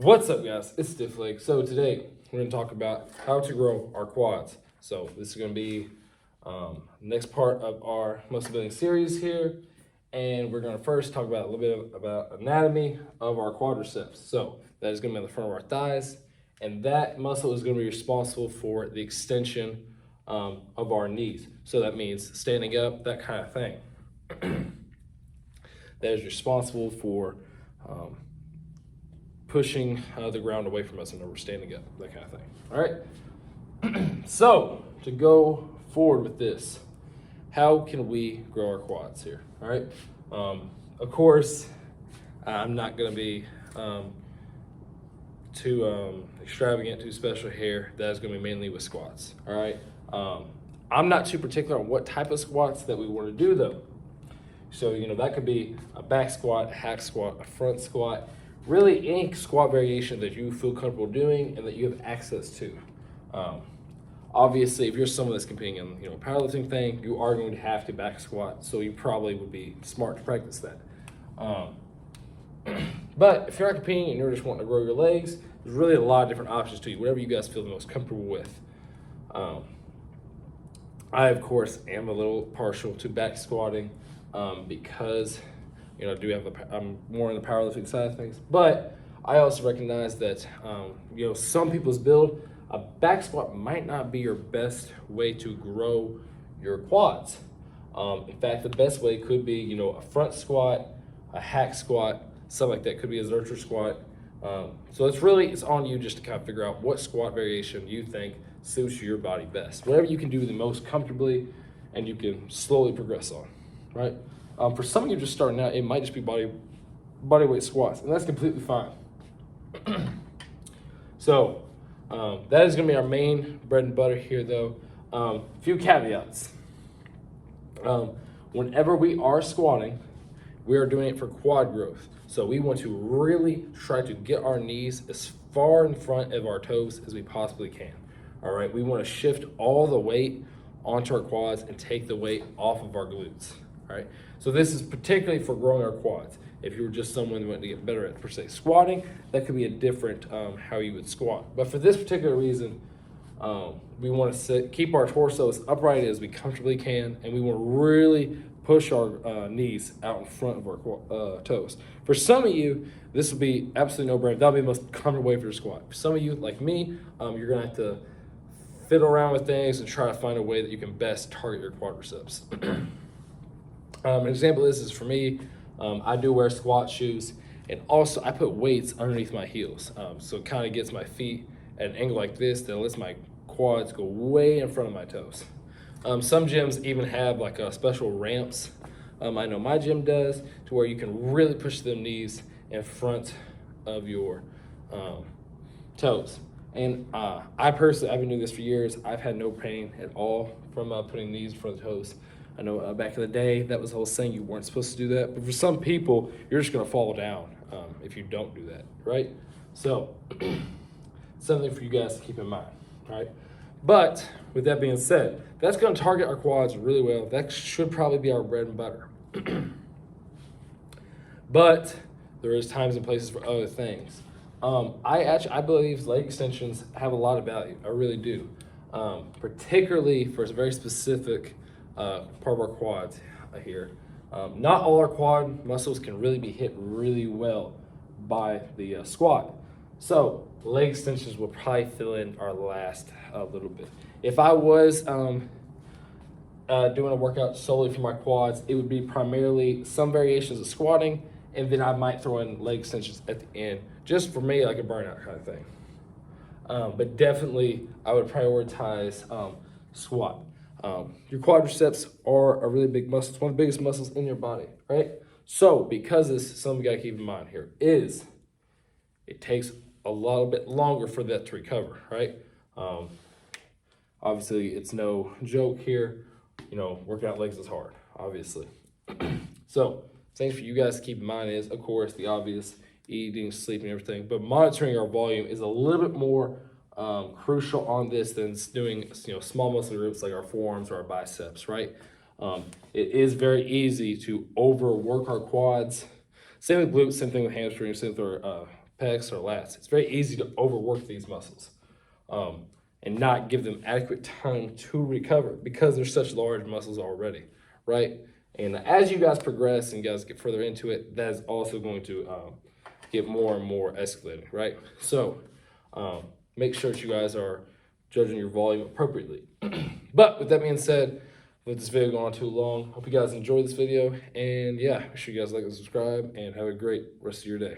What's up, guys? It's Stiff Leg. So today we're going to talk about how to grow our quads. So this is going to be next part of our muscle building series here, and we're going to first talk about a little bit about anatomy of our quadriceps. So that is going to be on the front of our thighs, and that muscle is going to be responsible for the extension of our knees. So that means standing up, that kind of thing. That is responsible for pushing the ground away from us whenever we're standing up, that kind of thing. All right. So to go forward with this, how can we grow our quads here? All right. Of course, I'm not going to be too extravagant, too special here. That is going to be mainly with squats. All right. I'm not too particular on what type of squats that we want to do though. So, that could be a back squat, a hack squat, a front squat, really any squat variation that you feel comfortable doing and that you have access to. Obviously, if you're someone that's competing in a powerlifting thing, you are going to have to back squat, so you probably would be smart to practice that. But if you're not competing and you're just wanting to grow your legs, there's really a lot of different options to you, whatever you guys feel the most comfortable with. I, of course, am a little partial to back squatting because I'm more on the powerlifting side of things, but I also recognize that some people's build, a back squat might not be your best way to grow your quads. In fact, the best way could be a front squat, a hack squat, something like that. Could be a Zercher squat. So it's on you just to kind of figure out what squat variation you think suits your body best. Whatever you can do the most comfortably and you can slowly progress on, right? For some of you just starting out, it might just be body weight squats, and that's completely fine. So that is going to be our main bread and butter here, though. Few caveats. Whenever we are squatting, we are doing it for quad growth. So we want to really try to get our knees as far in front of our toes as we possibly can. All right, we want to shift all the weight onto our quads and take the weight off of our glutes. All right, so this is particularly for growing our quads. If you were just someone who wanted to get better at, per se, squatting, that could be a different how you would squat. But for this particular reason, we want to keep our torso as upright as we comfortably can, and we want to really push our knees out in front of our toes. For some of you, this will be absolutely no-brainer. That'll be the most comfortable way for your squat. For some of you, like me, you're going to have to fiddle around with things and try to find a way that you can best target your quadriceps. An example of this is for me, I do wear squat shoes, and also I put weights underneath my heels. So it kind of gets my feet at an angle like this that lets my quads go way in front of my toes. Some gyms even have like special ramps. I know my gym does, to where you can really push the knees in front of your toes. And I personally, I've been doing this for years. I've had no pain at all from putting knees in front of the toes. I know back in the day, that was the whole saying, you weren't supposed to do that. But for some people, you're just going to fall down if you don't do that, right? So something for you guys to keep in mind, right? But with that being said, that's going to target our quads really well. That should probably be our bread and butter. But there is times and places for other things. I believe leg extensions have a lot of value. I really do. Particularly for a very specific part of our quads here. Not all our quad muscles can really be hit really well by the squat. So leg extensions will probably fill in our last a little bit. If I was doing a workout solely for my quads, it would be primarily some variations of squatting, and then I might throw in leg extensions at the end, just for me, like a burnout kind of thing. But definitely, I would prioritize squat. Your quadriceps are a really big muscle. It's one of the biggest muscles in your body, right? So because this, something you gotta keep in mind here is it takes a little bit longer for that to recover, right? Obviously, it's no joke here. Working out legs is hard, obviously. So things for you guys to keep in mind is, of course, the obvious: eating, sleeping, everything. But monitoring our volume is a little bit more crucial on this than doing small muscle groups like our forearms or our biceps, right? It is very easy to overwork our quads. Same with glutes, same thing with hamstrings, same with our pecs, or lats. It's very easy to overwork these muscles and not give them adequate time to recover because they're such large muscles already, right? And as you guys progress and you guys get further into it, that is also going to get more and more escalating, right? So make sure that you guys are judging your volume appropriately. But with that being said, let this video go on too long. Hope you guys enjoyed this video. And yeah, make sure you guys like and subscribe and have a great rest of your day.